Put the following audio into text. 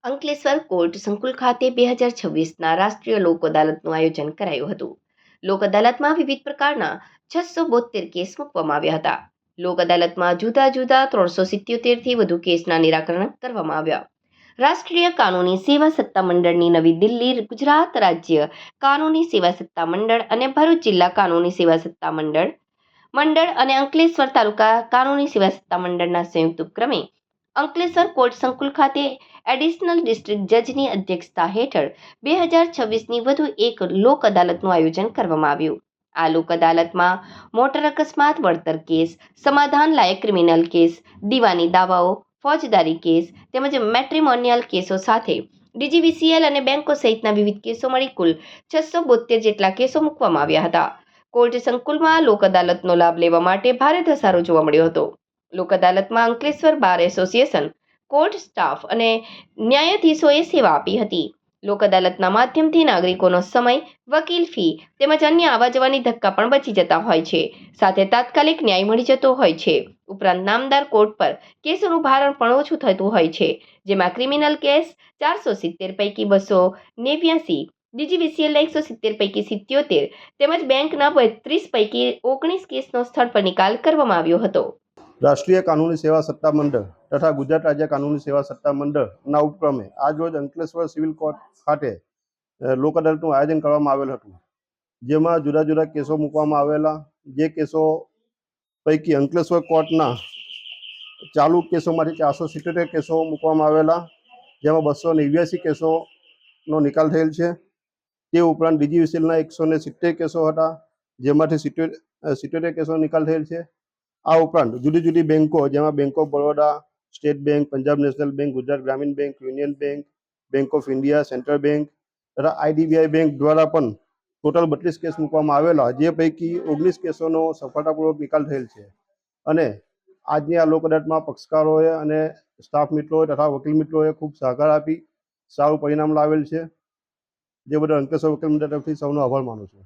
Ankleshwar court સંકુલ ખાતે 2026ના રાષ્ટ્રીય લોક અદાલતનું આયોજન કરાયું હતું. લોક અદાલતમાં વિવિધ પ્રકારના 672 કેસ મૂકવામાં આવ્યા હતા. લોક અદાલતમાં જુદા જુદા 377થી વધુ કેસના નિરાકરણ કરવામાં આવ્યા. રાષ્ટ્રીય કાનૂની સેવા સત્તા મંડળની નવી દિલ્હી, ગુજરાત રાજ્ય કાનૂની સેવા સત્તા મંડળ અને ભરૂચ જિલ્લા કાનૂની સેવા સત્તા મંડળ અને અંકલેશ્વર તાલુકા કાનૂની સેવા સત્તા મંડળના સંયુક્ત ઉપક્રમે અંકલેશ્વર કોર્ટ સંકુલ ખાતે એડિશનલ ડિસ્ટ્રિક્ટ જજની અધ્યક્ષતા હેઠળ 2026ની વધુ એક લોક અદાલતનું આયોજન કરવામાં આવ્યું. આ લોક અદાલતમાં મોટર અકસ્માત વળતર કેસ, સમાધાન લાયક ક્રિમિનલ કેસ, દીવાની દાવાઓ, ફોજદારી કેસ તેમજ મેટ્રિમોનિયલ કેસો સાથે ડીજીવીસીએલ અને બેંકો સહિતના વિવિધ કેસો મળી કુલ 672 જેટલા કેસો મૂકવામાં આવ્યા હતા. કોર્ટ સંકુલમાં લોક અદાલતનો લાભ લેવા માટે ભારે ધસારો જોવા મળ્યો હતો. લોક અદાલતમાં Ankleshwar bar association, court staff અને ન્યાયાધીશોએ સેવા આપી હતી. લોક અદાલતના માધ્યમથી નાગરિકોનો સમય, વકીલ ફી તેમજ અન્ય આવવા જવાની ધક્કા પણ બચી જતા હોય છે. સાથે તાત્કાલિક ન્યાય મળી જતો હોય છે. ઉપરાંત નામદાર કોર્ટ પર કેસોનું ભારણ પણ ઓછું થતું હોય છે, જેમાં ક્રિમિનલ કેસ 470 પૈકી 289, ડીજીવીસીએલના 170 પૈકી 77 તેમજ બેંકના 32 પૈકી 19 કેસનો સ્થળ પર નિકાલ કરવામાં આવ્યો હતો. રાષ્ટ્રીય કાનૂની સેવા સત્તા મંડળ તથા ગુજરાત રાજ્ય કાનૂની સેવા સત્તા મંડળના ઉપક્રમે આજરોજ અંકલેશ્વર સિવિલ કોર્ટ ખાતે લોક અદાલતનું આયોજન કરવામાં આવેલ હતું, જેમાં જુદા જુદા કેસો મૂકવામાં આવેલા. જે કેસો પૈકી અંકલેશ્વર કોર્ટના ચાલુ કેસોમાંથી 477 કેસો મૂકવામાં આવેલા, જેમાં 289 કેસોનો નિકાલ થયેલ છે. તે ઉપરાંત ડીજીવીસીએલના 170 કેસો હતા, જેમાંથી 77 કેસોનો નિકાલ થયેલ છે. આ ઉપરાંત જુદી જુદી બેંકો, જેમાં bank of Baroda, state bank, Punjab national bank, Gujarat Gramin bank, union bank, bank of India, central bank તથા આઈડીબીઆઈ બેંક દ્વારા પણ ટોટલ 32 કેસ મૂકવામાં આવેલા, જે પૈકી 19 કેસોનો સફળતાપૂર્વક નિકાલ થયેલ છે. અને આજની આ લોક અદાલતમાં પક્ષકારોએ અને સ્ટાફ મિત્રોએ તથા વકીલ મિત્રોએ ખૂબ સહકાર આપી સારું પરિણામ લાવેલ છે. જે બદલ અંકલેશ્વર વકીલ મંડળ તરફથી સૌનો આભાર માનું છું.